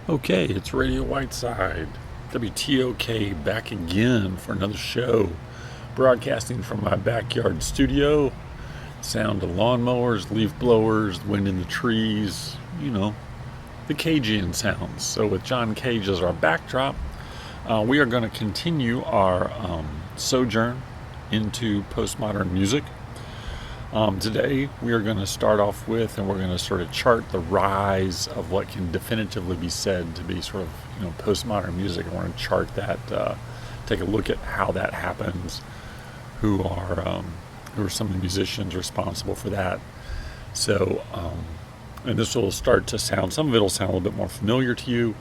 Okay, it's Radio Whiteside, WTOK, back again for another show, broadcasting from my backyard studio. Sound of lawnmowers, leaf blowers, wind in the trees, the Cajun sounds. So with John Cage as our backdrop, we are going to continue our sojourn into postmodern music. Today we are going to start off with, and we're going to sort of chart the rise of what can definitively be said to be sort of postmodern music. And we're going to chart that, take a look at how that happens, who are some of the musicians responsible for that. So, and this will start to sound, some of it will sound a little bit more familiar to you,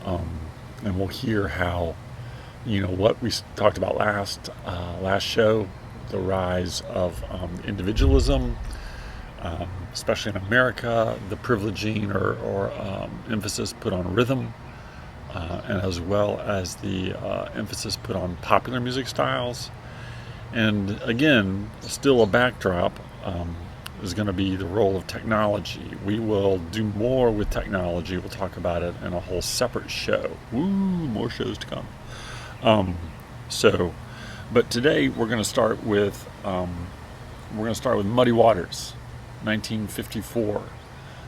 and we'll hear how, what we talked about last show. The rise of individualism, especially in America, the privileging or emphasis put on rhythm, and as well as the emphasis put on popular music styles. And again, still a backdrop is going to be the role of technology. We will do more with technology. We'll talk about it in a whole separate show. Woo, more shows to come. But today we're going to start with Muddy Waters, 1954.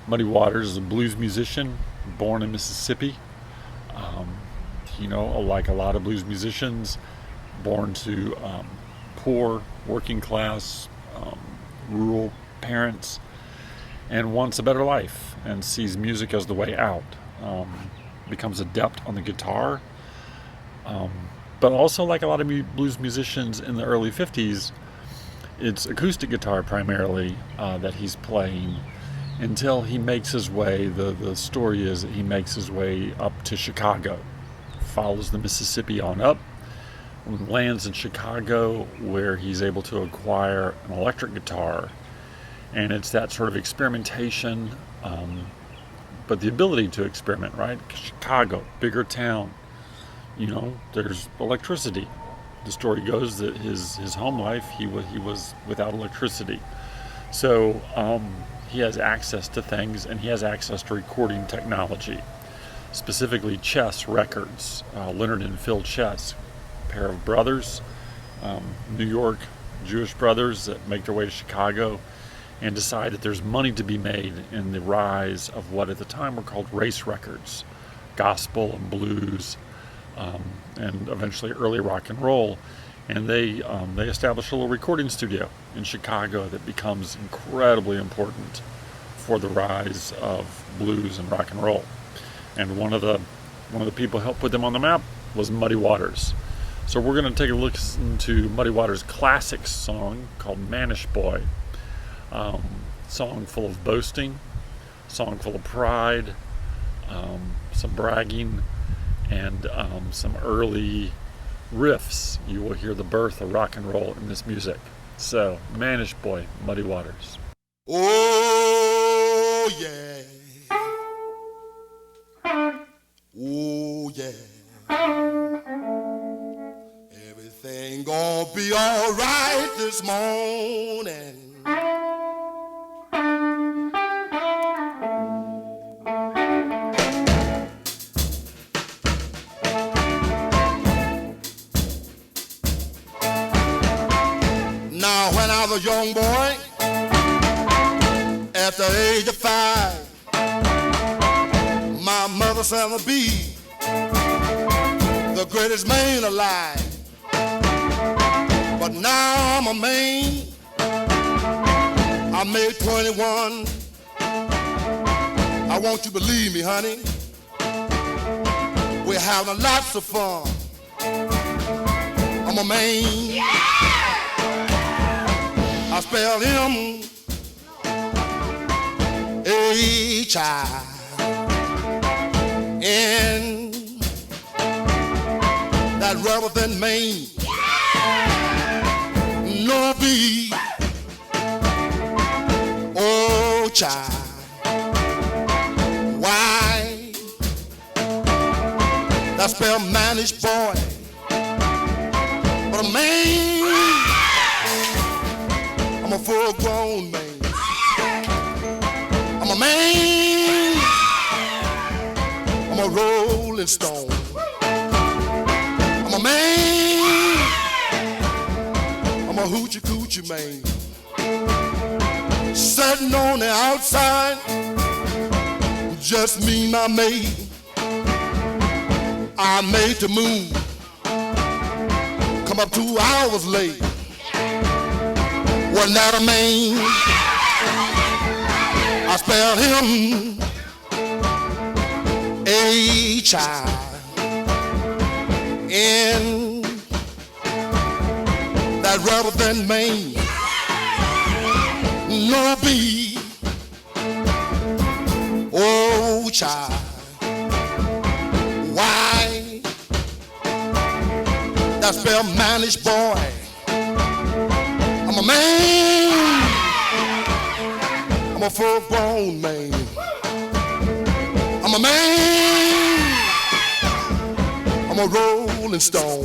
Muddy Waters is a blues musician born in Mississippi. Like a lot of blues musicians, born to poor, working class, rural parents, and wants a better life and sees music as the way out. Becomes adept on the guitar. But also, like a lot of blues musicians in the early 50s, it's acoustic guitar primarily that he's playing until he makes his way. The story is that he makes his way up to Chicago, follows the Mississippi on up, lands in Chicago where he's able to acquire an electric guitar. And it's that sort of experimentation, but the ability to experiment, right? Chicago, bigger town. There's electricity. The story goes that his home life, he was without electricity. So he has access to things, and he has access to recording technology, specifically Chess Records. Leonard and Phil Chess, a pair of brothers, New York Jewish brothers that make their way to Chicago and decide that there's money to be made in the rise of what at the time were called race records, gospel and blues, and eventually early rock and roll. And they established a little recording studio in Chicago that becomes incredibly important for the rise of blues and rock and roll. And one of the people who helped put them on the map was Muddy Waters. So we're going to take a listen to Muddy Waters' classic song called Mannish Boy. Song full of boasting, song full of pride, some bragging, and some early riffs. You will hear the birth of rock and roll in this music. So, Mannish Boy, Muddy Waters. Oh, yeah. Oh, yeah. Everything gonna be all right this morning. Now, when I was a young boy, at the age of 5, my mother said I'd be the greatest man alive. But now I'm a man, I made 21. I want you to believe me, honey. We're having lots of fun. I'm a man. Yeah! I spell him H-I in that rubber than Maine. No B. Oh, child. Why? That spell Mannish Boy. But a man, I'm a full-grown man. I'm a man. I'm a rolling stone. I'm a man. I'm a hoochie coochie man. Sitting on the outside, just me, my maid. I made the move. Come up 2 hours late. Wasn't that a man? I spelled him H-I-N. That rather than man. No B. Oh, child. Why? That spell manish boy. I'm a man. I'm a full-grown man. I'm a man. I'm a rolling stone.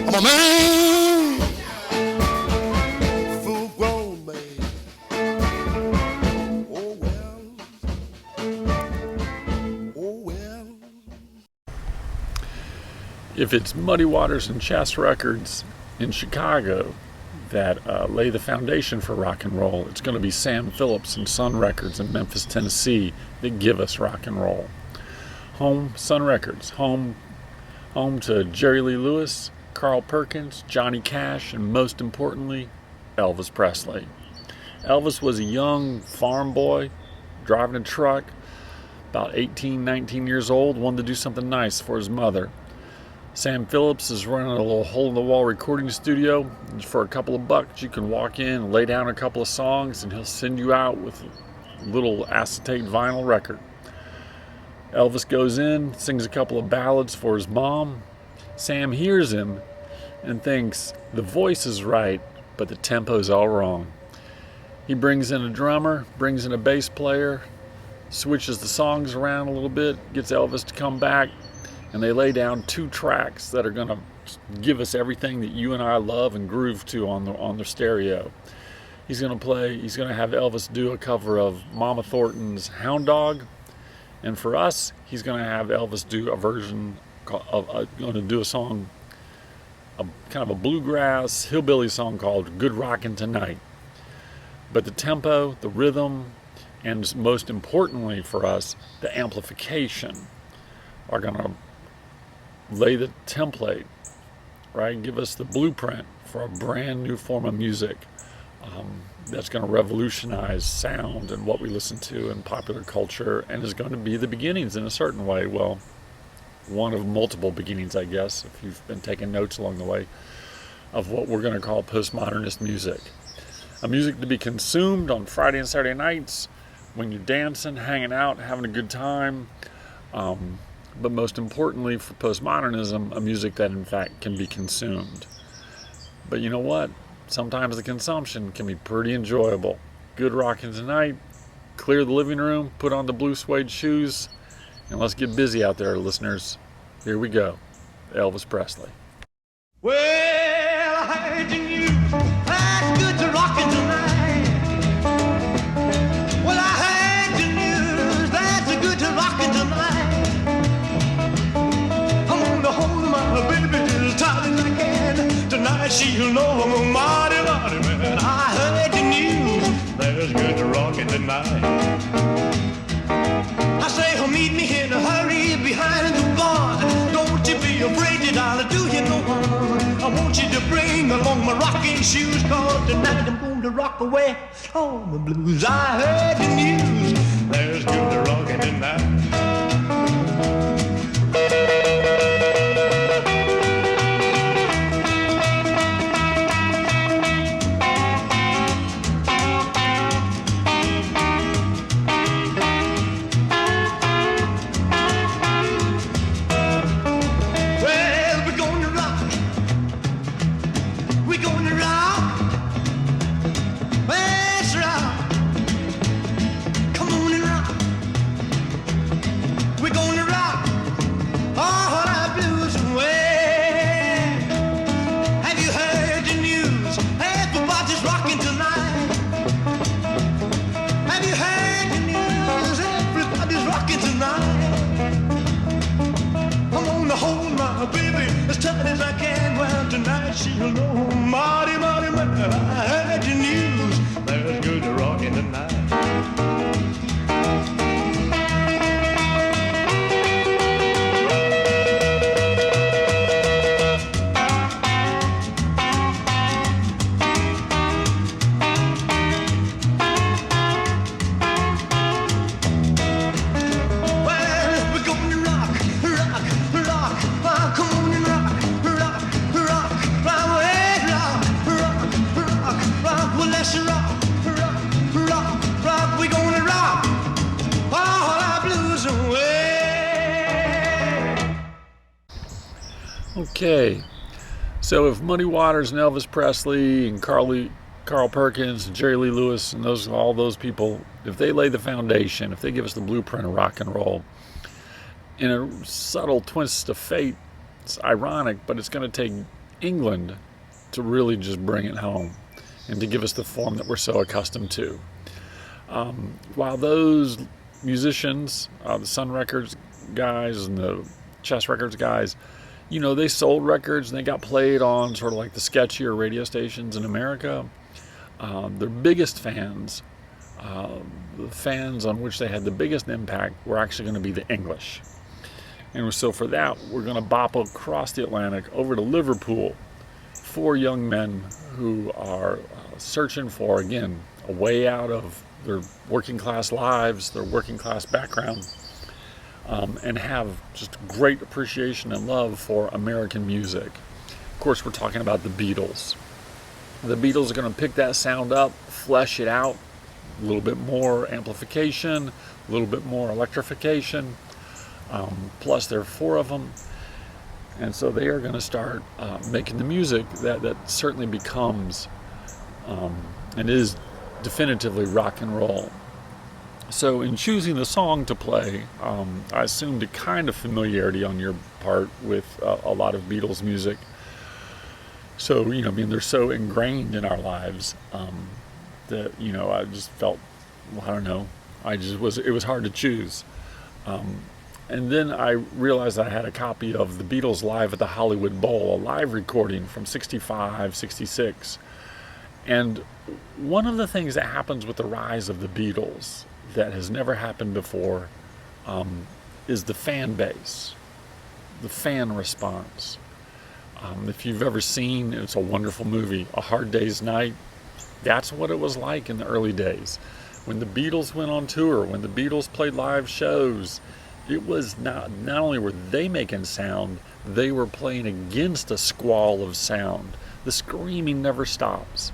I'm a man. Full-grown man. Oh well. Oh well. If it's Muddy Waters and Chess Records in Chicago that lay the foundation for rock and roll, it's going to be Sam Phillips and Sun Records in Memphis, Tennessee that give us rock and roll. Sun Records, home to Jerry Lee Lewis, Carl Perkins, Johnny Cash, and most importantly, Elvis Presley. Elvis was a young farm boy driving a truck, about 18, 19 years old, wanted to do something nice for his mother. Sam Phillips is running a little hole-in-the-wall recording studio. For a couple of bucks, you can walk in and lay down a couple of songs, and he'll send you out with a little acetate vinyl record. Elvis goes in, sings a couple of ballads for his mom. Sam hears him and thinks the voice is right, but the tempo's all wrong. He brings in a drummer, brings in a bass player, switches the songs around a little bit, gets Elvis to come back, and they lay down 2 tracks that are going to give us everything that you and I love and groove to on the stereo. He's going to have Elvis do a cover of Mama Thornton's Hound Dog, and for us, he's going to have Elvis do a version going to do a song, kind of a bluegrass hillbilly song called Good Rockin' Tonight. But the tempo, the rhythm, and most importantly for us, the amplification are going to lay the template, right? Give us the blueprint for a brand new form of music that's going to revolutionize sound and what we listen to in popular culture, and is going to be the beginnings in a certain way. Well, one of multiple beginnings, I guess, if you've been taking notes along the way, of what we're going to call postmodernist music. A music to be consumed on Friday and Saturday nights when you're dancing, hanging out, having a good time. But most importantly for postmodernism, a music that in fact can be consumed. But you know what? Sometimes the consumption can be pretty enjoyable. Good rockin' tonight, clear the living room, put on the blue suede shoes, and let's get busy out there, listeners. Here we go. Elvis Presley. Well, I heard the news. That's good to rockin' tonight. Well, I heard the news. That's good to rockin' tonight. I'm gonna hold my baby as tight as I can. Tonight she'll know I'm a mighty, mighty man. I heard the news. That's good to rockin' tonight. I say, oh, meet me in a hurry behind the bar. Don't you be afraid that I'll do you no harm. I want you to bring along my rocking shoes, 'cause tonight I'm going to rock away all the blues. I heard the news. There's good to rockin' tonight. she'll know. Marty, Marty, Marty, I heard your news. There's good rockin' tonight. Okay, so if Muddy Waters and Elvis Presley and Carl Perkins and Jerry Lee Lewis and all those people, if they lay the foundation, if they give us the blueprint of rock and roll, in a subtle twist of fate, it's ironic, but it's going to take England to really just bring it home and to give us the form that we're so accustomed to. While those musicians, the Sun Records guys and the Chess Records guys, they sold records and they got played on sort of like the sketchier radio stations in America. Their biggest fans, the fans on which they had the biggest impact, were actually going to be the English. And so for that, we're going to bop across the Atlantic over to Liverpool. 4 young men who are searching for, again, a way out of their working class lives, their working class background, and have just great appreciation and love for American music. Of course, we're talking about the Beatles. The Beatles are going to pick that sound up, flesh it out, a little bit more amplification, a little bit more electrification, plus there are 4 of them. And so they are going to start making the music that certainly becomes and is definitively rock and roll. So in choosing the song to play, I assumed a kind of familiarity on your part with a lot of Beatles music. So, they're so ingrained in our lives that, I just felt, I don't know, it was hard to choose. And then I realized I had a copy of the Beatles live at the Hollywood Bowl, a live recording from 65, 66. And one of the things that happens with the rise of the Beatles that has never happened before is the fan base, the fan response. If you've ever seen, it's a wonderful movie, A Hard Day's Night, that's what it was like in the early days. When the Beatles went on tour, when the Beatles played live shows, it was not only were they making sound, they were playing against a squall of sound. The screaming never stops.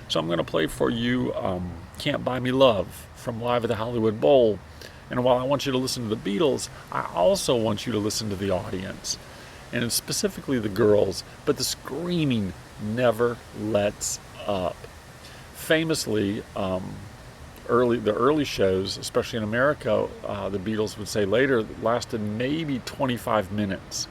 So I'm going to play for you Can't Buy Me Love from Live at the Hollywood Bowl. And while I want you to listen to the Beatles, I also want you to listen to the audience, and specifically the girls, but the screaming never lets up. Famously, the early shows, especially in America, the Beatles would say later, lasted maybe 25 minutes.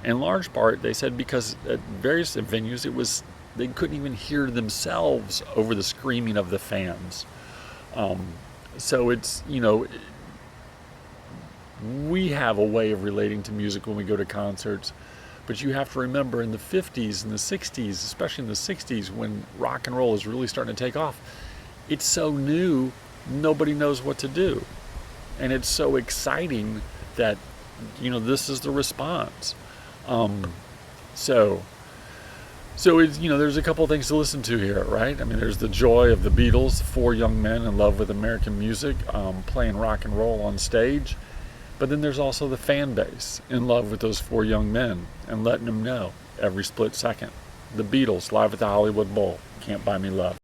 In large part, they said because at various venues they couldn't even hear themselves over the screaming of the fans. So it's, we have a way of relating to music when we go to concerts, but you have to remember in the 50s and the 60s, especially in the 60s, when rock and roll is really starting to take off, it's so new, nobody knows what to do. And it's so exciting that, this is the response. So it's, there's a couple of things to listen to here, right? I mean, there's the joy of the Beatles, 4 young men in love with American music, playing rock and roll on stage. But then there's also the fan base in love with those 4 young men and letting them know every split second. The Beatles live at the Hollywood Bowl, Can't Buy Me Love.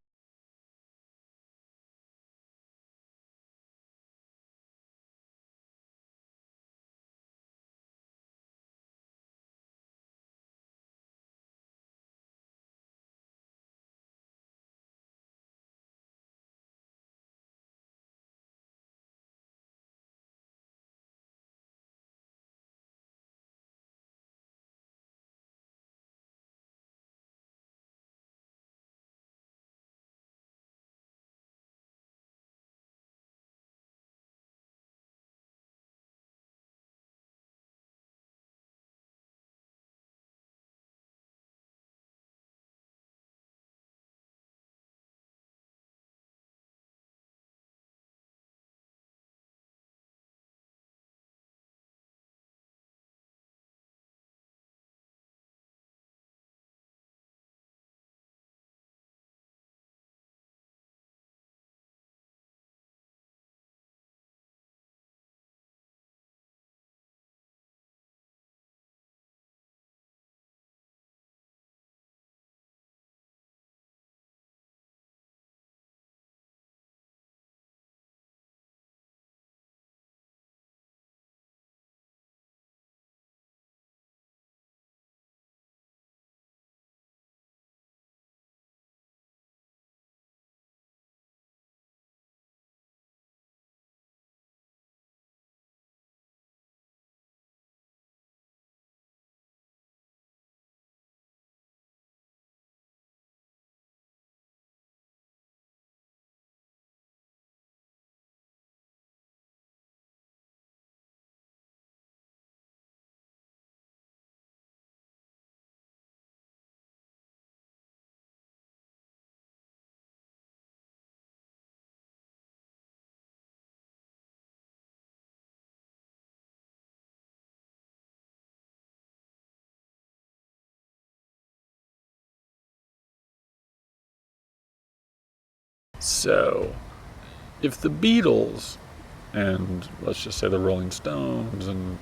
So, if the Beatles and let's just say the Rolling Stones and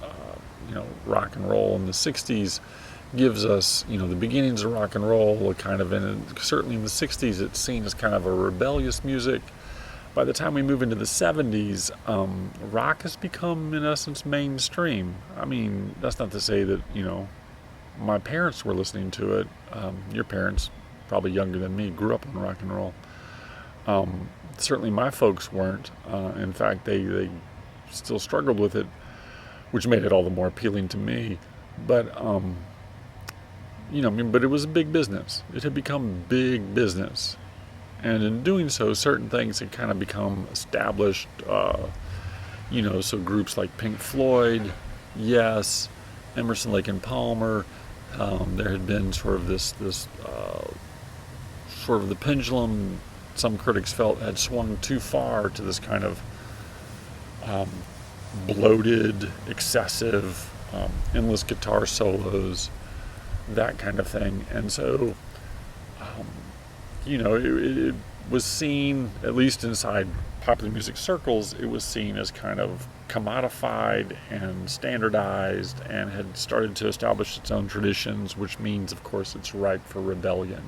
rock and roll in the 60s gives us the beginnings of rock and roll, certainly in the 60s it's seen as kind of a rebellious music. By the time we move into the 70s, rock has become in essence mainstream. I mean, that's not to say that my parents were listening to it. Your parents, probably younger than me, grew up on rock and roll. Certainly my folks weren't. In fact, they still struggled with it, which made it all the more appealing to me. But, but it was a big business. It had become big business. And in doing so, certain things had kind of become established. So groups like Pink Floyd, Yes, Emerson, Lake and Palmer, there had been sort of the pendulum, some critics felt had swung too far to this kind of bloated, excessive, endless guitar solos, that kind of thing. And so, it was seen, at least inside popular music circles, it was seen as kind of commodified and standardized and had started to establish its own traditions, which means, of course, it's ripe for rebellion.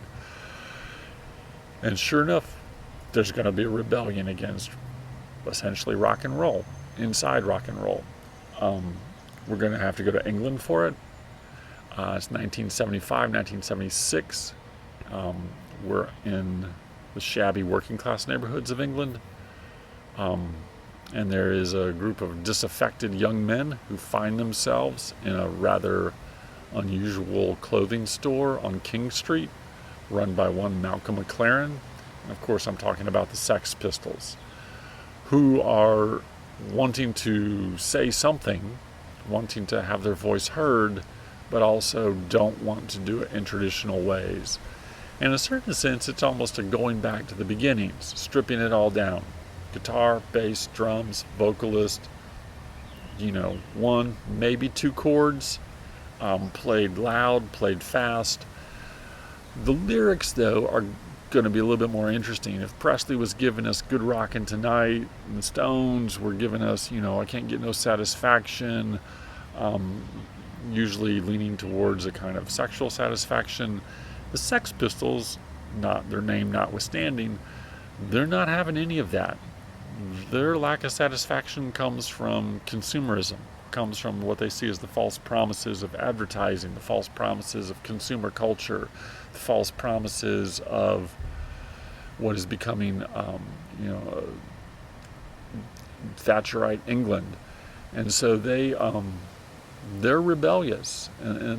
And sure enough, there's going to be a rebellion against essentially rock and roll, inside rock and roll. We're going to have to go to England for it. It's 1975, 1976. We're in the shabby working class neighborhoods of England. And there is a group of disaffected young men who find themselves in a rather unusual clothing store on King Street, run by one Malcolm McLaren. And of course, I'm talking about the Sex Pistols, who are wanting to say something, wanting to have their voice heard, but also don't want to do it in traditional ways. In a certain sense, it's almost a going back to the beginnings, stripping it all down. Guitar, bass, drums, vocalist, one, maybe two chords, played loud, played fast. The lyrics, though, are going to be a little bit more interesting. If Presley was giving us Good Rockin' Tonight, and the Stones were giving us, I Can't Get No Satisfaction, usually leaning towards a kind of sexual satisfaction, the Sex Pistols, not their name notwithstanding, they're not having any of that. Their lack of satisfaction comes from consumerism, comes from what they see as the false promises of advertising, the false promises of consumer culture, the false promises of what is becoming, Thatcherite England. And so they're rebellious,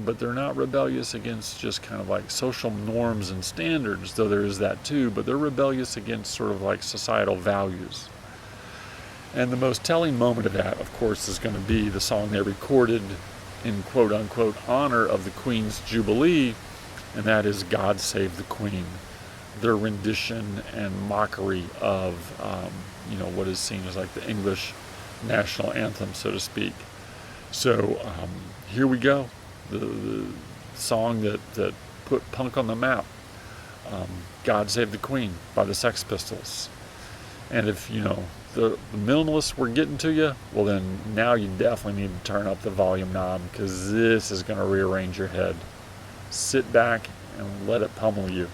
but they're not rebellious against just kind of like social norms and standards, though there is that too, but they're rebellious against sort of like societal values. And the most telling moment of that, of course, is going to be the song they recorded in quote-unquote honor of the Queen's Jubilee, and that is God Save the Queen, their rendition and mockery of, what is seen as like the English national anthem, so to speak. So here we go, the song that put punk on the map, God Save the Queen by the Sex Pistols. And if, the minimalists were getting to you, well then now you definitely need to turn up the volume knob, because this is going to rearrange your head. Sit back and let it pummel you.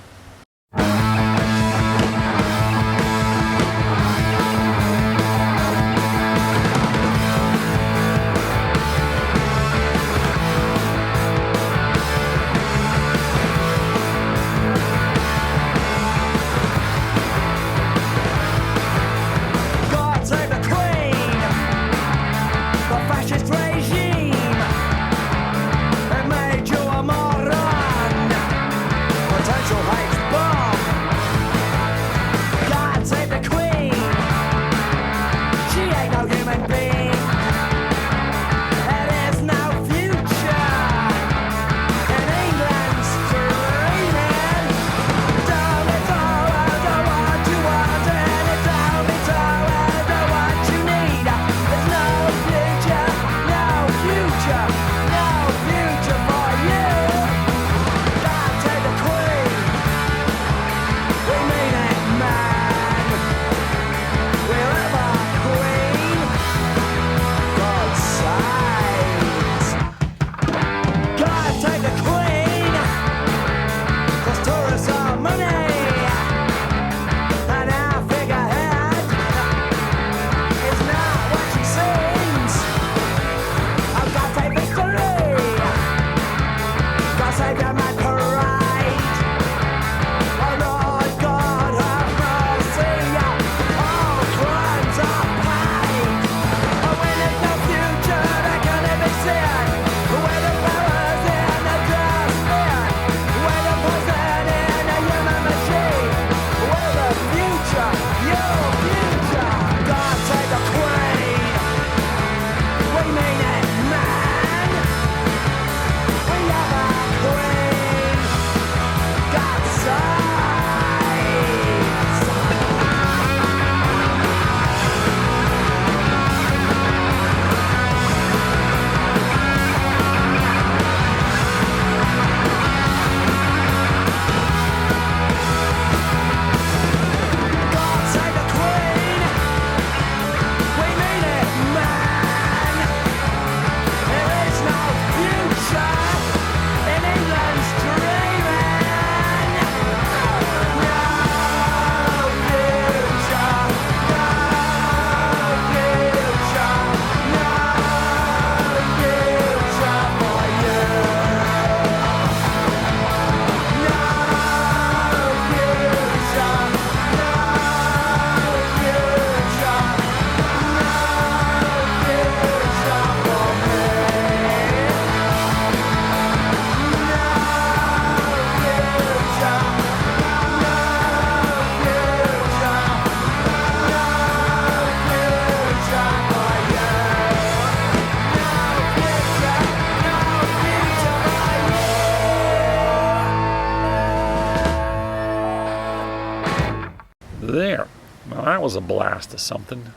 that was a blast of something.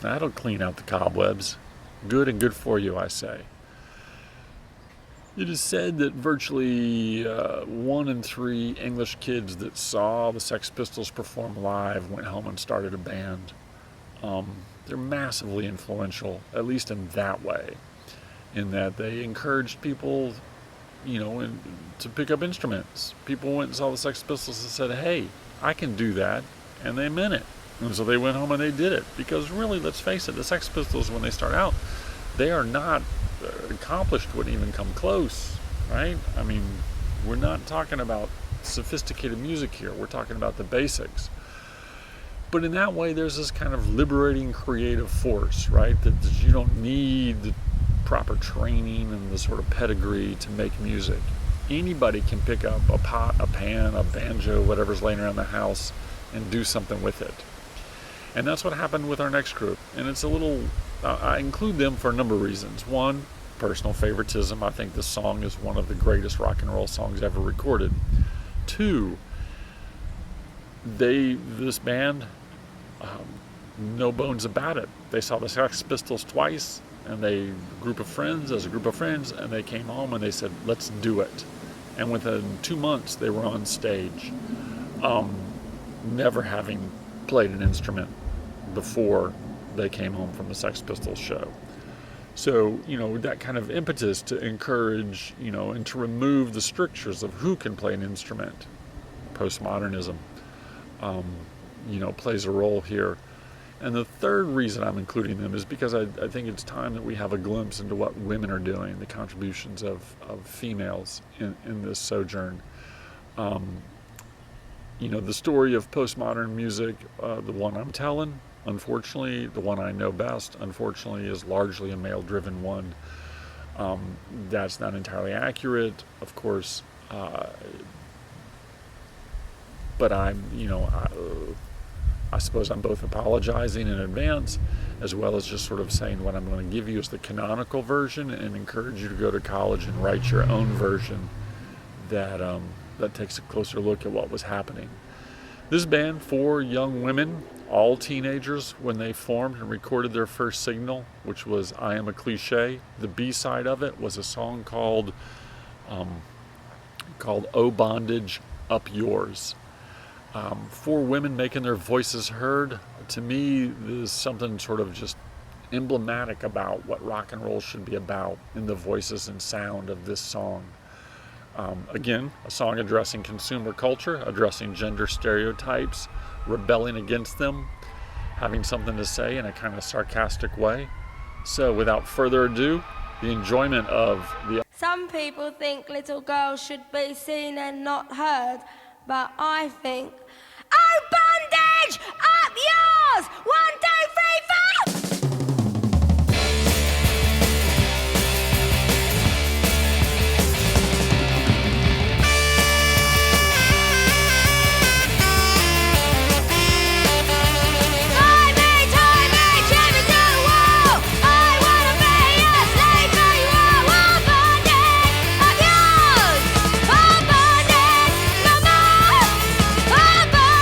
That'll clean out the cobwebs. Good and good for you, I say. It is said that virtually 1 in 3 English kids that saw the Sex Pistols perform live went home and started a band. They're massively influential, at least in that way, in that they encouraged people, to pick up instruments. People went and saw the Sex Pistols and said, hey, I can do that, and they meant it. And so they went home and they did it, because really, let's face it, the Sex Pistols, when they start out, they are not accomplished, wouldn't even come close, right? I mean, we're not talking about sophisticated music here. We're talking about the basics. But in that way, there's this kind of liberating creative force, right? That you don't need the proper training and the sort of pedigree to make music. Anybody can pick up a pot, a pan, a banjo, whatever's laying around the house, and do something with it. And that's what happened with our next group. And it's a little, I include them for a number of reasons. One, personal favoritism. I think this song is one of the greatest rock and roll songs ever recorded. Two, this band, no bones about it. They saw the Sex Pistols twice, and as a group of friends, and they came home and they said, let's do it. And within 2 months, they were on stage, never having played an instrument before they came home from the Sex Pistols show. So, that kind of impetus to encourage, and to remove the strictures of who can play an instrument, postmodernism, plays a role here. And the third reason I'm including them is because I think it's time that we have a glimpse into what women are doing, the contributions of females in this sojourn. The story of postmodern music, the one I'm telling, unfortunately, the one I know best, unfortunately, is largely a male-driven one. That's not entirely accurate, of course, but I suppose I'm both apologizing in advance, as well as just sort of saying what I'm going to give you is the canonical version, and encourage you to go to college and write your own version that takes a closer look at what was happening. This band, 4 young women, all teenagers when they formed and recorded their first single, which was I Am a Cliche. The B-side of it was a song called Oh Bondage, Up Yours. 4 women making their voices heard. To me, there's something sort of just emblematic about what rock and roll should be about in the voices and sound of this song. Again, a song addressing consumer culture, addressing gender stereotypes, rebelling against them, having something to say in a kind of sarcastic way. So without further ado, the enjoyment of the... Some people think little girls should be seen and not heard, but I think, oh, bondage, up yours! 1, 2, 3, 4! Bondage, no more.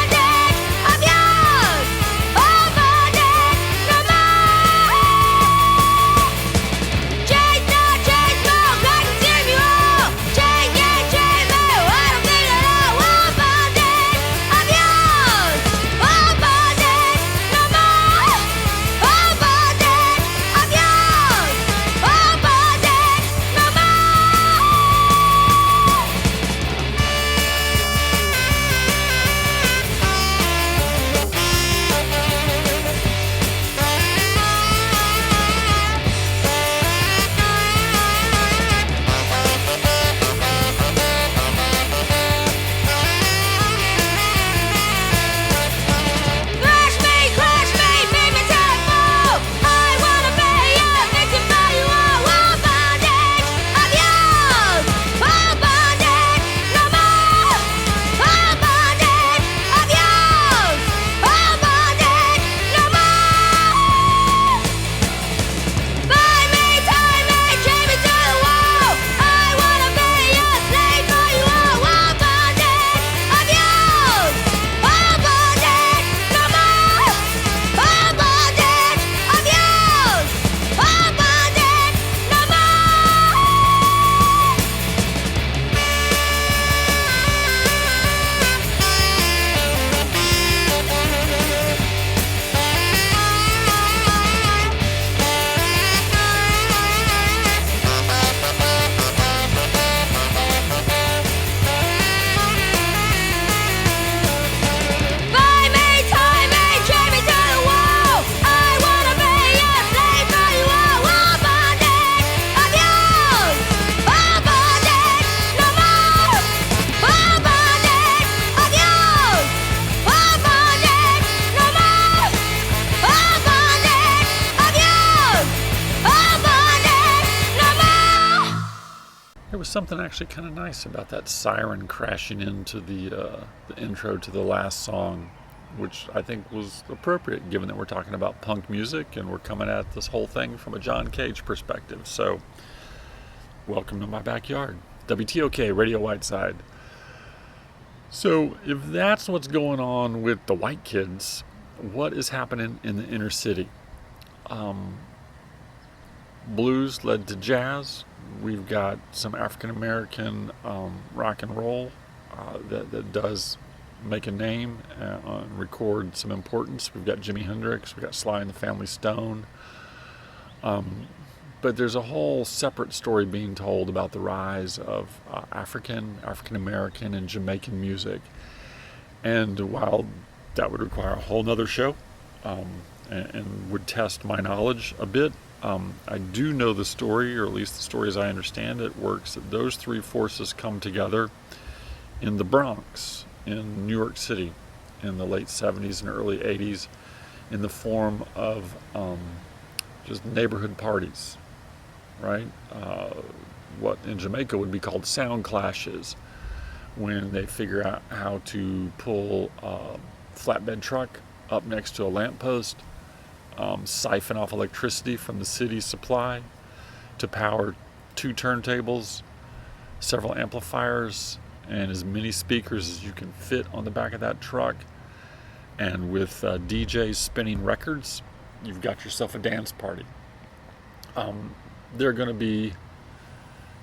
was something actually kind of nice about that siren crashing into the intro to the last song, which I think was appropriate given that we're talking about punk music and we're coming at this whole thing from a John Cage perspective. So, welcome to my backyard. WTOK, Radio Whiteside. So, if that's what's going on with the white kids, what is happening in the inner city? Blues led to jazz. We've got some African American rock and roll that does make a name and record some importance. We've got Jimi Hendrix, we've got Sly and the Family Stone. But there's a whole separate story being told about the rise of African American, and Jamaican music. And while that would require a whole nother show and would test my knowledge a bit, I do know the story, or at least the story as I understand it, works that those three forces come together in the Bronx, in New York City, in the late 70s and early 80s, in the form of just neighborhood parties, right? What in Jamaica would be called sound clashes, when they figure out how to pull a flatbed truck up next to a lamppost, siphon off electricity from the city's supply to power 2 turntables, several amplifiers, and as many speakers as you can fit on the back of that truck. And with DJs spinning records, you've got yourself a dance party. They're going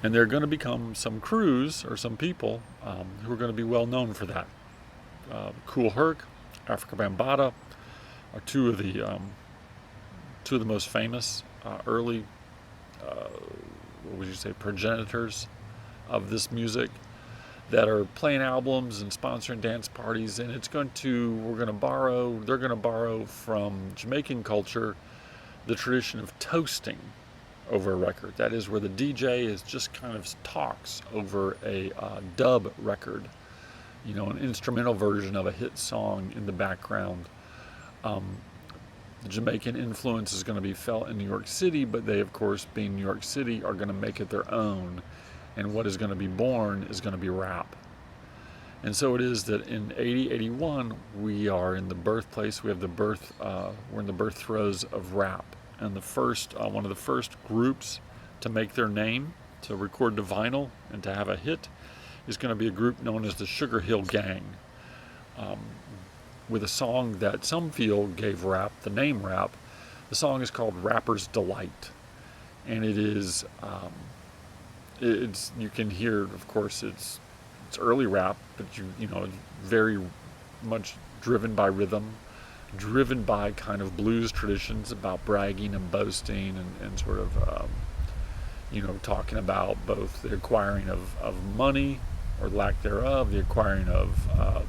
to become some crews or some people who are going to be well known for that. Kool Herc, Africa Bambaataa are two of the most famous early, what would you say, progenitors of this music, that are playing albums and sponsoring dance parties. And they're going to borrow from Jamaican culture the tradition of toasting over a record. That is, where the DJ is just kind of talks over a dub record, an instrumental version of a hit song in the background. The Jamaican influence is going to be felt in New York City, but they, of course, being New York City, are going to make it their own. And what is going to be born is going to be rap. And so it is that in 81, we are in the birthplace. We're in the birth throes of rap. And one of the first groups to make their name, to record to vinyl and to have a hit, is going to be a group known as the Sugar Hill Gang, with a song that some feel gave rap the name rap. The song is called Rapper's Delight. And it is, you can hear, of course, it's early rap, but very much driven by rhythm, driven by kind of blues traditions about bragging and boasting and sort of, talking about both the acquiring of money or lack thereof, the acquiring of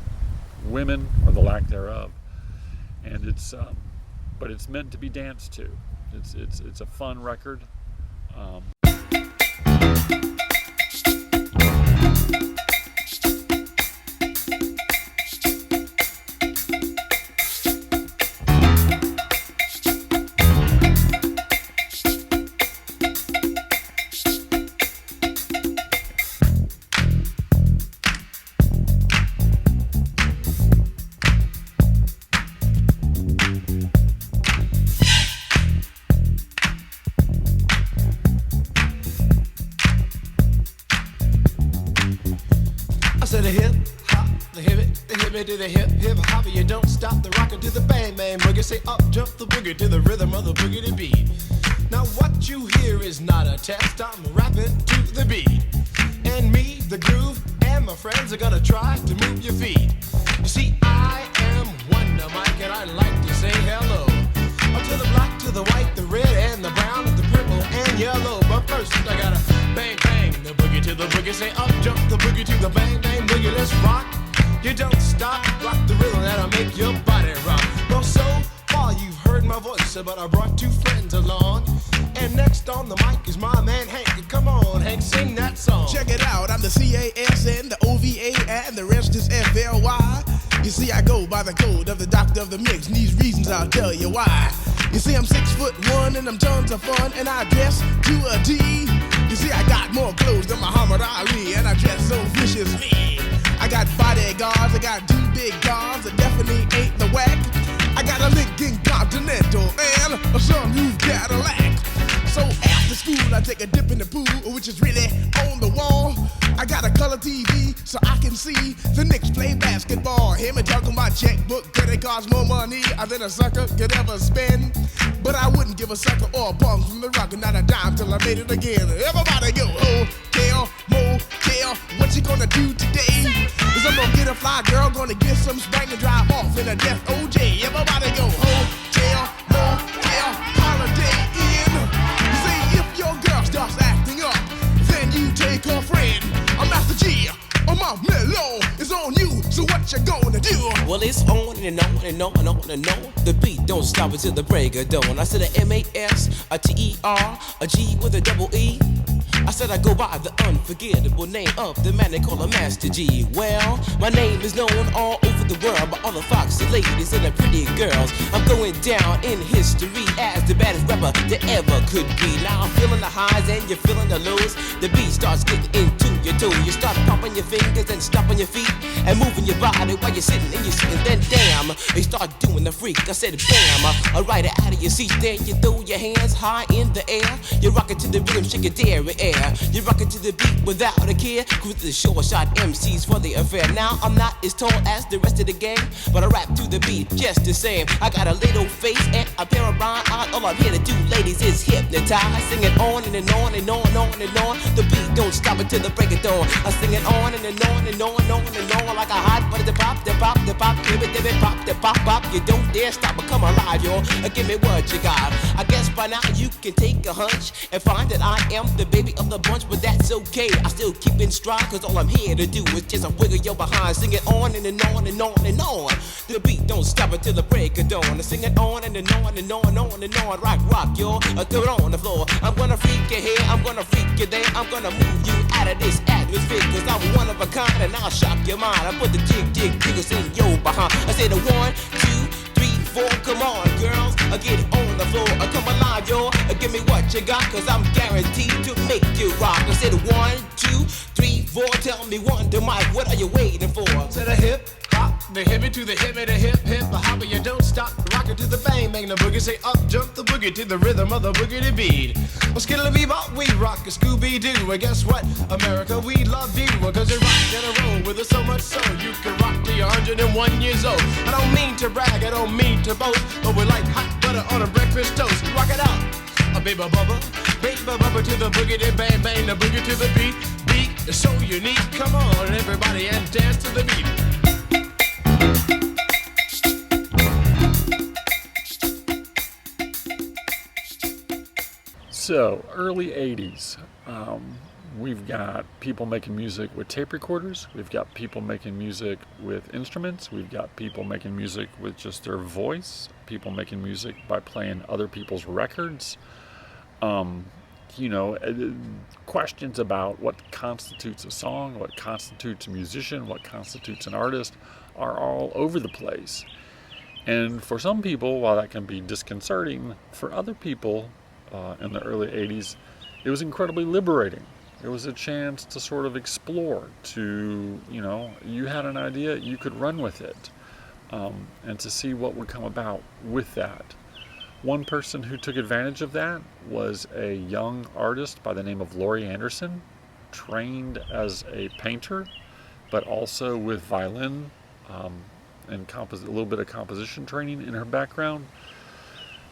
women or the lack thereof. And but it's meant to be danced to. It's a fun record. To the hip hop, you don't stop the rocker to the bang bang boogie. Say up jump the boogie to the rhythm of the boogie to beat. Now what you hear is not a test. I'm rapping to the beat, and me, the groove, and my friends are gonna try to move your feet. You see, I am Wonder Mike, and I like to say hello to the black, to the white, the red, and the brown, and the purple and yellow. But first I gotta bang bang the boogie to the boogie. Say up jump the boogie to the bang bang boogie. Let's rock. You don't stop, rock the rhythm that'll make your body rock. Well, so far you've heard my voice, but I brought 2 friends along. And next on the mic is my man Hank. Come on, Hank, sing that song. Check it out, I'm the CASN, the OVA, and the rest is FLY. You see, I go by the code of the doctor of the mix, and these reasons I'll tell you why. You see, I'm 6'1" and I'm tons of fun, and I dress to a T. You see, I got more clothes than Muhammad Ali, and I dress so viciously. I got bodyguards, I got 2 big guns that definitely ain't the whack. I got a Lincoln Continental and a sunroof Cadillac. So after school, I take a dip in the pool, which is really on the wall. I got a color TV so I can see the Knicks play basketball. Him and talking my checkbook, cause it costs more money than a sucker could ever spend. But I wouldn't give a sucker or a bum from the rock and not a dime till I made it again. Everybody go, hotel, motel, what you gonna do today? Is I'm gonna get a fly girl, gonna get some spank and drive off in a death OJ. Everybody go, hotel, motel, holiday inn. You see, if your girl starts acting up, then you take her friend. I'm Master G, my mellow is on you, so what you gonna do? Well, it's on and on and on and on and on. The beat don't stop until the break of dawn. I said a M-A-S, a T-E-R, a G with a double E. I said I go by the unforgettable name of the man they call a Master G. Well, my name is known all over the world by all the foxy ladies and the pretty girls. I'm going down in history as the baddest rapper that ever could be. Now I'm feeling the highs and you're feeling the lows. The beat starts getting into your toe. You start popping your fingers and stomping your feet and moving your body while you're sitting and you're sitting. Then damn, you start doing the freak. I said bam, right out of your seat. Then you throw your hands high in the air. You rock it to the rhythm, shake your dairy air. You rock it to the beat without a care. Cruise the short shot MCs for the affair. Now I'm not as tall as the rest of the gang, but I rap to the beat just the same. I got a little face and a pair of rhyme eyes. All I'm here to do, ladies, is hypnotize. Sing it on and on and on and on and on. The beat don't stop until the break of dawn. I sing it on and on and on and on and on like a hot butter. The pop, give it, pop, the pop, pop. You don't dare stop or come alive, yo. Give me what you got. I guess by now you can take a hunch and find that I am the baby of the bunch, but that's okay. I still keep in stride, cause all I'm here to do is just a wiggle your behind. Sing it on and on and on and on. The beat don't stop until the break of dawn. I sing it on and on and on and on and on. Rock, yo. Throw it on the floor. I'm gonna freak you here, I'm gonna freak you there. I'm gonna move you out of this atmosphere, cause I'm one of a kind and I'll shock your mind. I put the jiggles in your behind. I say the 1, 2, 3, 4, come on, girls, get on the floor, come alive, yo, give me what you got, cause I'm guaranteed to make you rock. I said 1, 2, 3, 4, tell me one, the mic, what are you waiting for? To the hip, hop, the hippie to the hippie, the hip, hip, the hopper, you don't stop, rock it to the bang, bang, the boogie, say up, jump the boogie to the rhythm of the boogie beat. Well, skittle bebop, we rock a Scooby-Doo, and guess what, America, we love you, cause you rock in a roll with us so much so, you can rock till you're 101 years old. I don't mean to brag, I don't mean to boast, but we like hot butter on a breakfast toast. Rock it out, a baby bubba to the boogie, then bang bang, the boogie to the beat. Beat is so unique. Come on, everybody, and dance to the beat. So, early 80s. We've got people making music with tape recorders. We've got people making music with instruments. We've got people making music with just their voice. People making music by playing other people's records. Questions about what constitutes a song, what constitutes a musician, what constitutes an artist are all over the place. And for some people, while that can be disconcerting, for other people in the early 80s, it was incredibly liberating. It was a chance to sort of explore, you had an idea, you could run with it, and to see what would come about with that. One person who took advantage of that was a young artist by the name of Laurie Anderson, trained as a painter, but also with violin and a little bit of composition training in her background.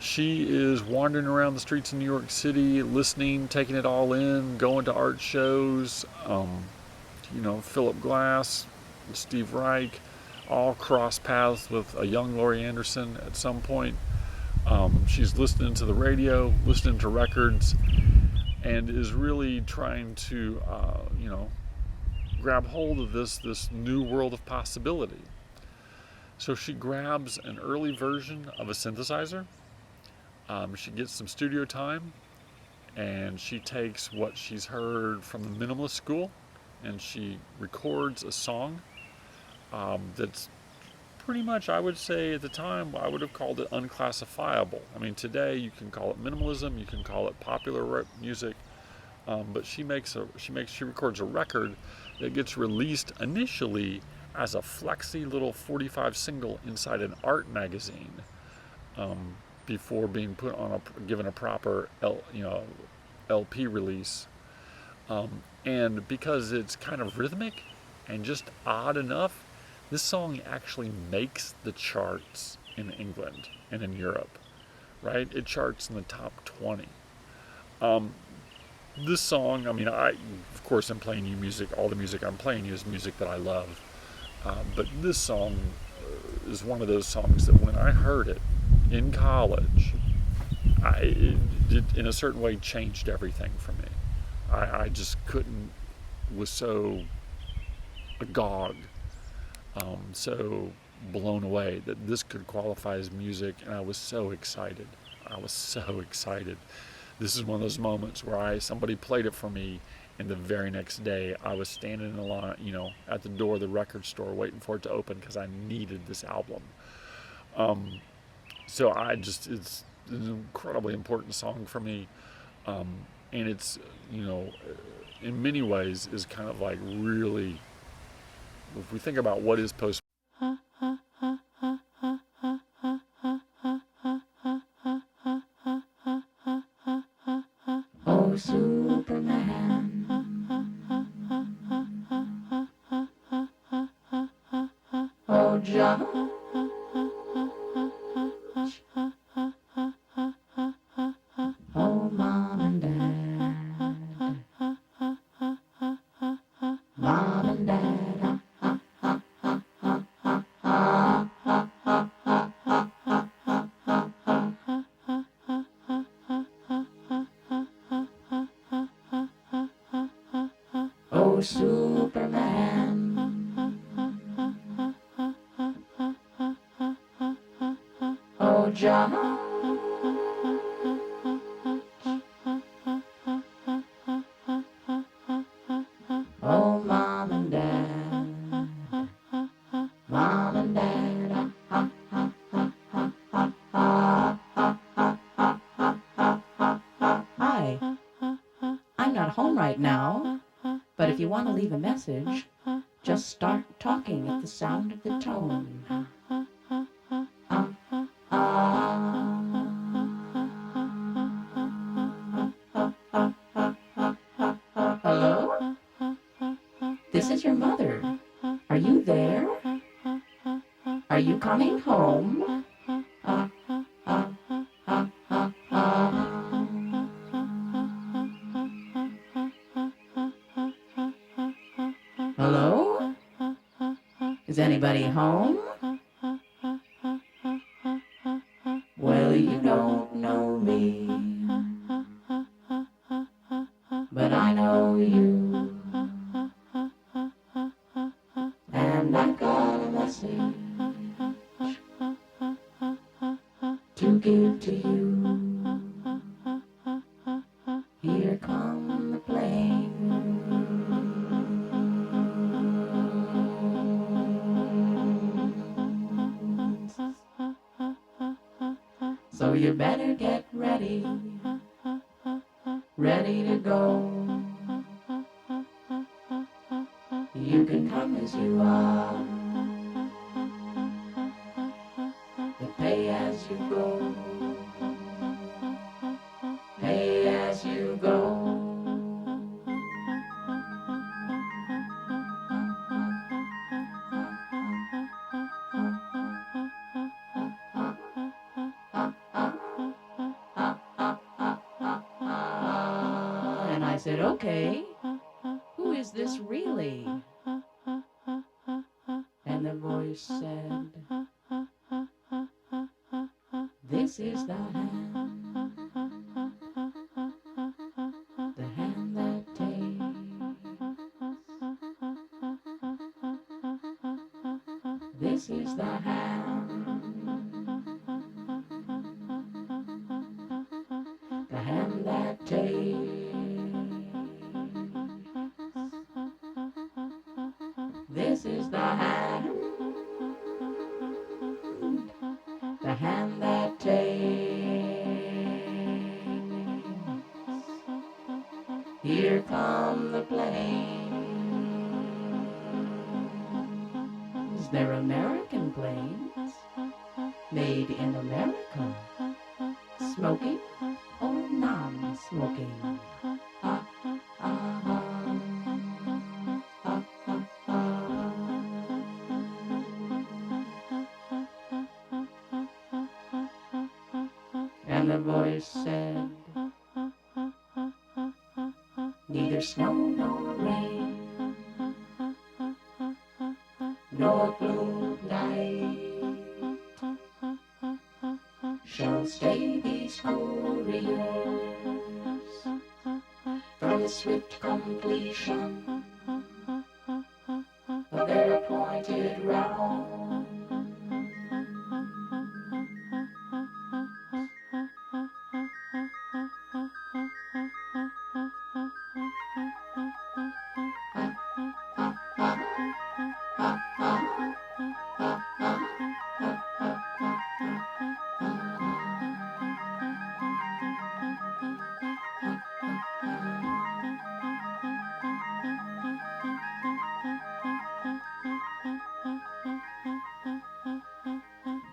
She is wandering around the streets of New York City, listening, taking it all in, going to art shows. Philip Glass, Steve Reich, all cross paths with a young Laurie Anderson at some point. She's listening to the radio, listening to records, and is really trying to, grab hold of this new world of possibility. So she grabs an early version of a synthesizer. She gets some studio time, and she takes what she's heard from the minimalist school, and she records a song that's pretty much, I would say at the time, I would have called it unclassifiable. I mean, today you can call it minimalism, you can call it popular music, but she records a record that gets released initially as a flexy little 45 single inside an art magazine, before being given a proper LP release. And because it's kind of rhythmic and just odd enough, this song actually makes the charts in England and in Europe, right? It charts in the top 20. This song, I mean, of course I'm playing you music. All the music I'm playing you is music that I love. But this song is one of those songs that when I heard it in college, it in a certain way changed everything for me. I just was so agog, so blown away that this could qualify as music, and I was so excited. This is one of those moments where somebody played it for me, and the very next day I was standing in the line, at the door of the record store waiting for it to open because I needed this album. So it's an incredibly important song for me. And it's, in many ways is kind of like really, if we think about what is post. Oh, Superman. Oh, John. Oh, Mom and Dad. Mom and Dad. Oh, Superman. Oh, John. Oh, Mom and Dad. Mom and Dad. Hi. I'm not home right now, but if you want to leave a message, just start talking at the sound of the tone. Hello? This is your mother. Are you there? Are you coming home? Hello? Is anybody home? Well, you don't know me, but I know you, and I've got a message to give to you. Here come the planes. So you better get ready, ready to go. You can come as you are, but pay as you go. Pay as you go. And I said, okay, who is this really? And the voice said, this is the hand that takes. This is the hand that takes. This is the hand that takes. Here come the planes. They're American planes, made in America. Smoking or non-smoking? Ah, ah, ah. And the voice said, neither snow nor rain, nor blue night shall stay these couriers from the swift completion of their appointed round.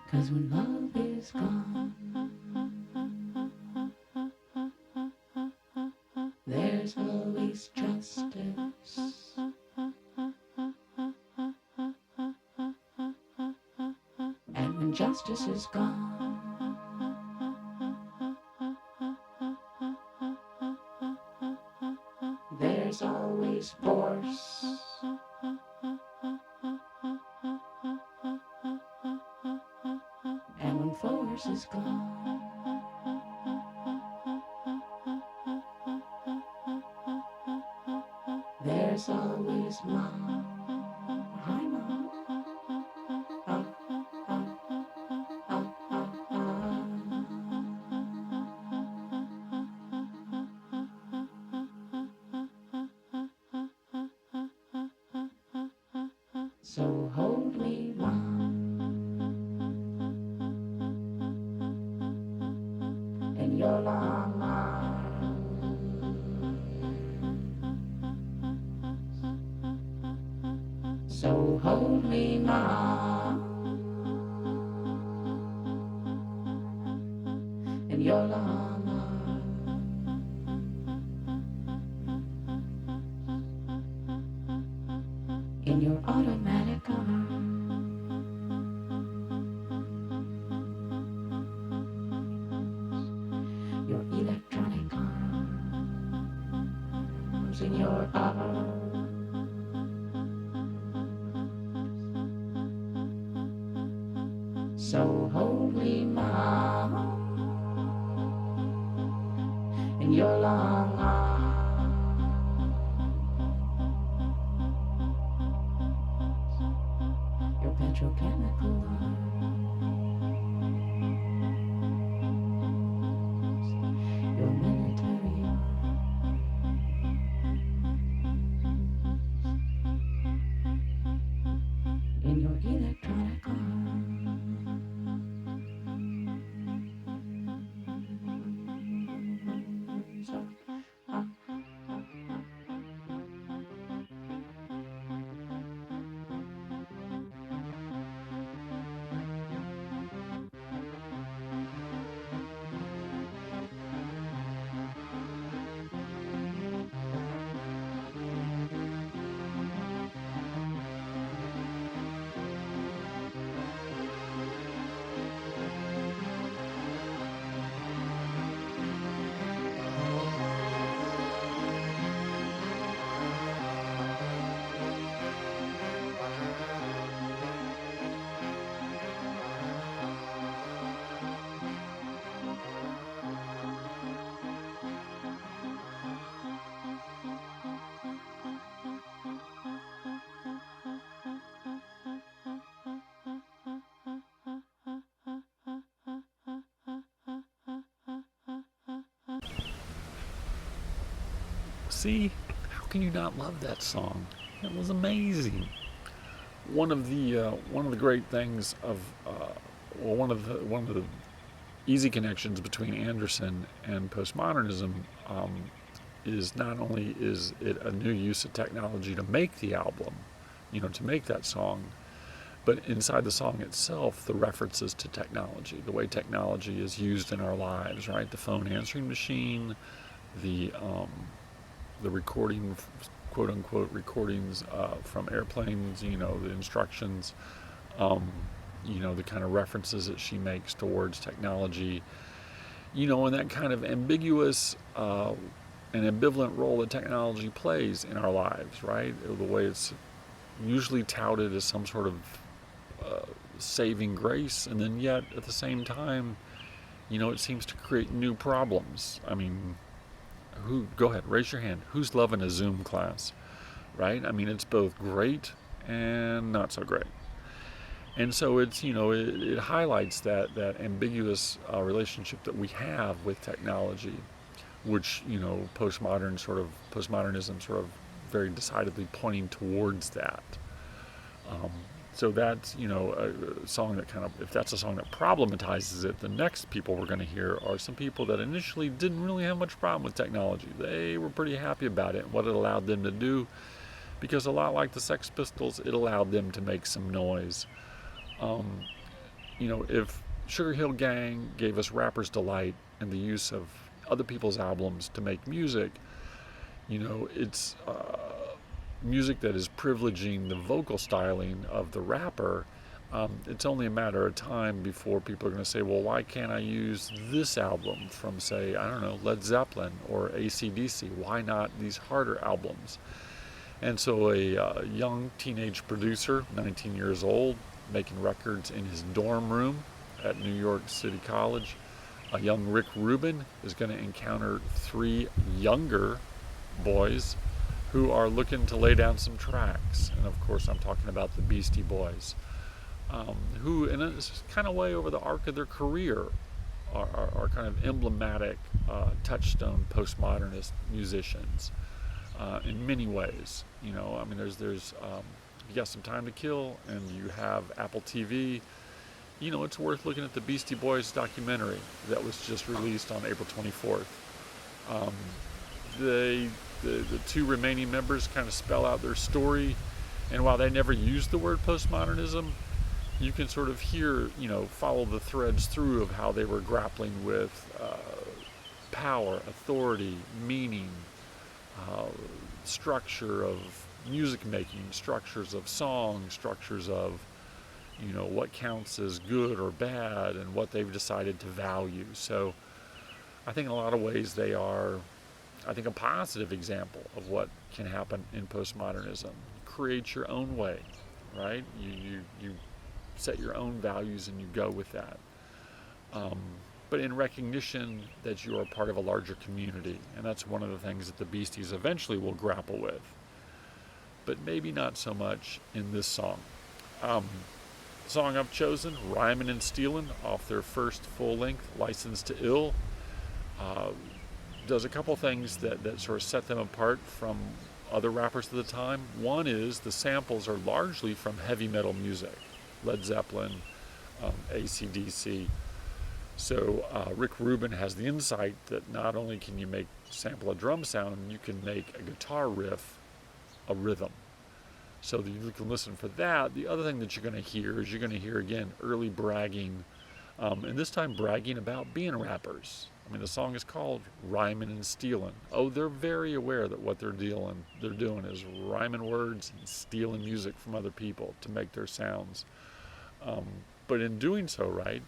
Cause when love is gone, there's always justice. And when justice is gone, there's always force. And when force is gone, there's always mom. Hi, mom. So hold me, mom, in your long arms. So hold me, mom, in your long arms. In your automatic arms. Your electronic arms. In your arms. So hold me, mom, in your long arms. Your petrochemical arms. Your military arms. In your electronic arms. See, how can you not love that song? It was amazing. One of the great things of one of the easy connections between Anderson and postmodernism is not only is it a new use of technology to make the album, to make that song, but inside the song itself, the references to technology, the way technology is used in our lives, right? The phone answering machine, the recording, quote unquote, recordings from airplanes, the instructions, the kind of references that she makes towards technology, and that kind of ambiguous and ambivalent role that technology plays in our lives, right? The way it's usually touted as some sort of saving grace, and then yet at the same time, it seems to create new problems. I mean, go ahead, raise your hand. Who's loving a Zoom class, right? I mean, it's both great and not so great. And so it's, it highlights that ambiguous relationship that we have with technology, which, postmodernism sort of very decidedly pointing towards that. So that's, a song that if that's a song that problematizes it, the next people we're going to hear are some people that initially didn't really have much problem with technology. They were pretty happy about it and what it allowed them to do, because a lot like the Sex Pistols, it allowed them to make some noise. If Sugar Hill Gang gave us Rapper's Delight and the use of other people's albums to make music, it's music that is privileging the vocal styling of the rapper. It's only a matter of time before people are going to say, well, why can't I use this album from, say, I don't know, Led Zeppelin or AC/DC? Why not these harder albums? And so a young teenage producer, 19 years old, making records in his dorm room at New York City College, a young Rick Rubin is going to encounter 3 younger boys who are looking to lay down some tracks. And of course, I'm talking about the Beastie Boys, who in a kind of way over the arc of their career are kind of emblematic touchstone postmodernist musicians in many ways. There's if you got some time to kill and you have Apple TV, it's worth looking at the Beastie Boys documentary that was just released on April 24th. The 2 remaining members kind of spell out their story, and while they never used the word postmodernism, you can sort of hear, follow the threads through of how they were grappling with power, authority, meaning, structure of music making, structures of song, structures of, what counts as good or bad, and what they've decided to value. So I think in a lot of ways they are, a positive example of what can happen in postmodernism. Create your own way, right? You set your own values and you go with that. But in recognition that you are part of a larger community. And that's one of the things that the Beasties eventually will grapple with. But maybe not so much in this song. The song I've chosen, Rhymin' and Stealin', off their first full-length, Licensed to Ill, does a couple things that sort of set them apart from other rappers of the time. One is the samples are largely from heavy metal music, Led Zeppelin, AC/DC. So Rick Rubin has the insight that not only can you sample a drum sound, you can make a guitar riff a rhythm. So you can listen for that. The other thing that you're going to hear is again early bragging, and this time bragging about being rappers. The song is called Rhymin' and Stealin'. Oh, they're very aware that what they're doing is rhyming words and stealing music from other people to make their sounds. But in doing so, right,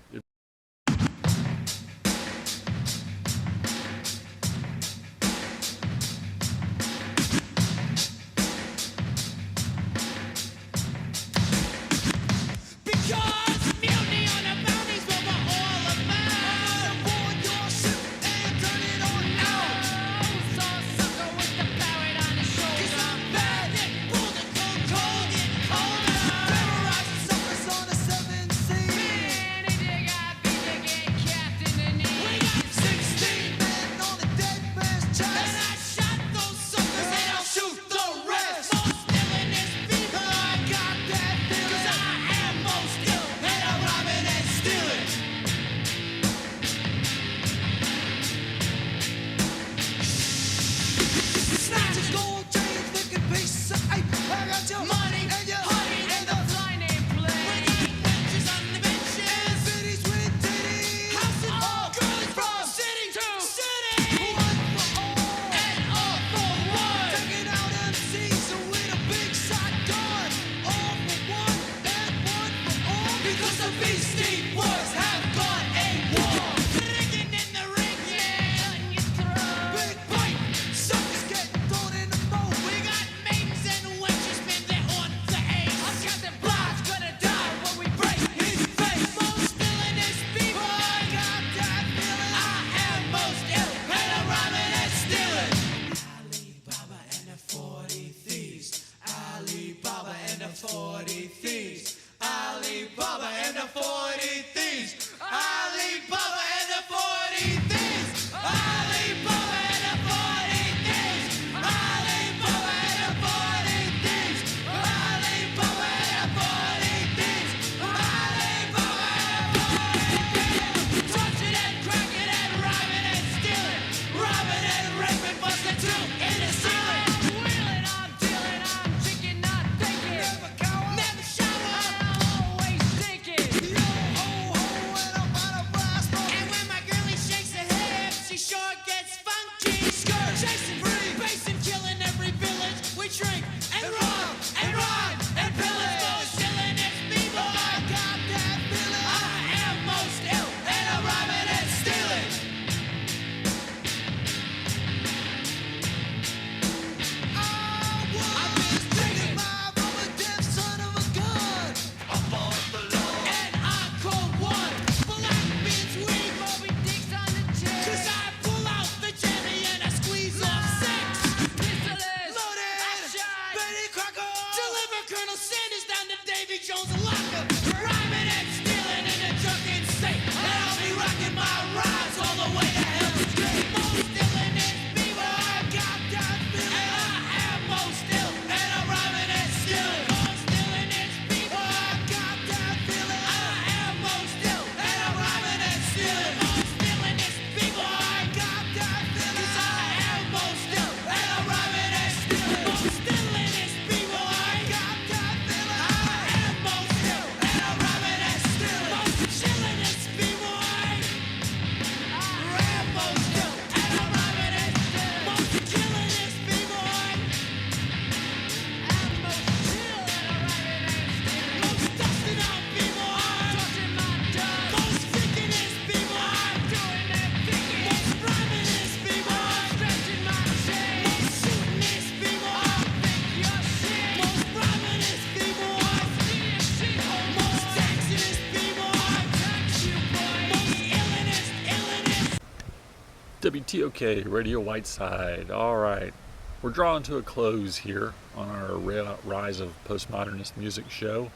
WTOK, Radio Whiteside. All right. We're drawing to a close here on our Rise of Postmodernist Music show.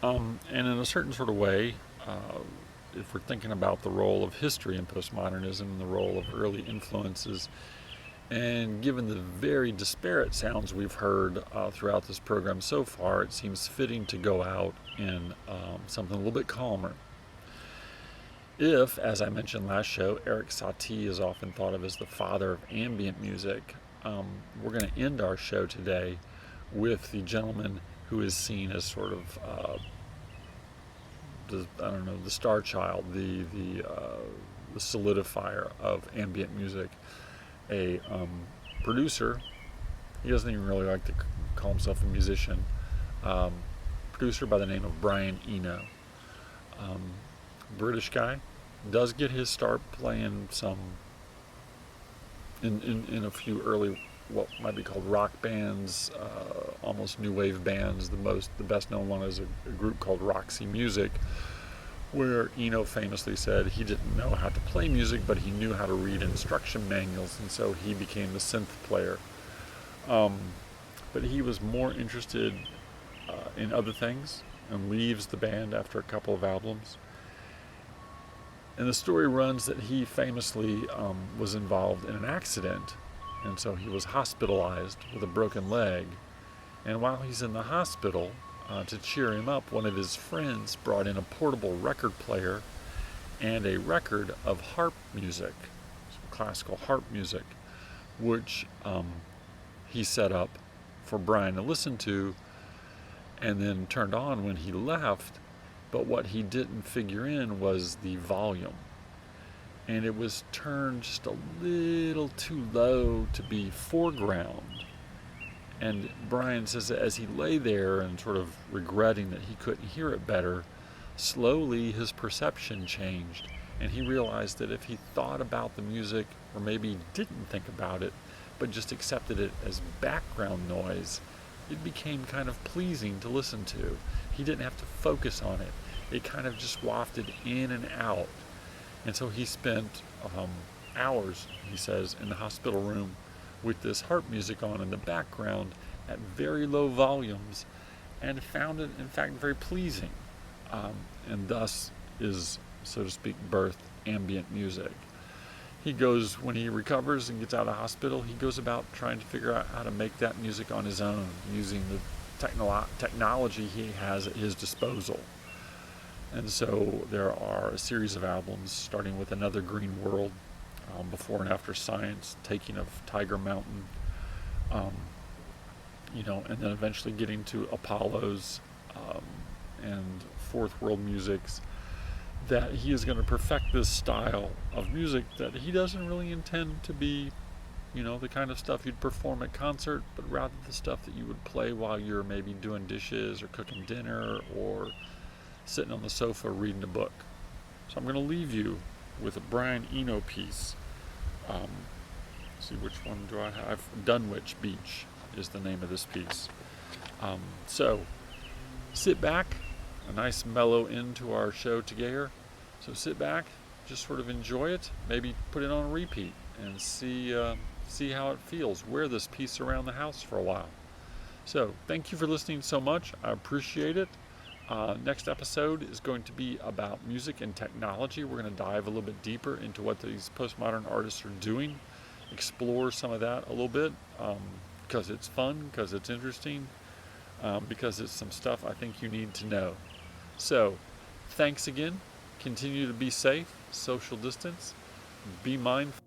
And in a certain sort of way, if we're thinking about the role of history in postmodernism and the role of early influences, and given the very disparate sounds we've heard throughout this program so far, it seems fitting to go out in something a little bit calmer. If, as I mentioned last show, Eric Satie is often thought of as the father of ambient music, we're going to end our show today with the gentleman who is seen as sort of the star child, the solidifier of ambient music, a producer. He doesn't even really like to call himself a musician. Producer by the name of Brian Eno, British guy, does get his start playing some in a few early what might be called rock bands, almost new wave bands. The best known one is a group called Roxy Music, where Eno famously said he didn't know how to play music, but he knew how to read instruction manuals, and so he became the synth player. But he was more interested in other things and leaves the band after a couple of albums. And the story runs that he famously was involved in an accident, and so he was hospitalized with a broken leg. And while he's in the hospital, to cheer him up, one of his friends brought in a portable record player and a record of harp music, classical harp music, which he set up for Brian to listen to and then turned on when he left. But what he didn't figure in was the volume. And it was turned just a little too low to be foreground. And Brian says that as he lay there and sort of regretting that he couldn't hear it better, slowly his perception changed. And he realized that if he thought about the music, or maybe didn't think about it, but just accepted it as background noise, it became kind of pleasing to listen to. He didn't have to focus on it. It kind of just wafted in and out. And so he spent hours, he says, in the hospital room with this harp music on in the background at very low volumes, and found it, in fact, very pleasing. And thus is, so to speak, birthed ambient music. He goes, when he recovers and gets out of hospital, he goes about trying to figure out how to make that music on his own, using the technology he has at his disposal. And so there are a series of albums, starting with Another Green World, Before and After Science, Taking of Tiger Mountain, and then eventually getting to Apollos and Fourth World Musics, that he is going to perfect this style of music that he doesn't really intend to be, the kind of stuff you'd perform at concert, but rather the stuff that you would play while you're maybe doing dishes or cooking dinner or sitting on the sofa reading a book. So I'm going to leave you with a Brian Eno piece. See, which one do I have? Dunwich Beach is the name of this piece. So sit back, a nice mellow end to our show together. So sit back, just sort of enjoy it, maybe put it on repeat and see how it feels. Wear this piece around the house for a while. So thank you for listening so much. I appreciate it. Next episode is going to be about music and technology. We're going to dive a little bit deeper into what these postmodern artists are doing, explore some of that a little bit, because it's fun, because it's interesting, because it's some stuff I think you need to know. So thanks again. Continue to be safe, social distance, be mindful.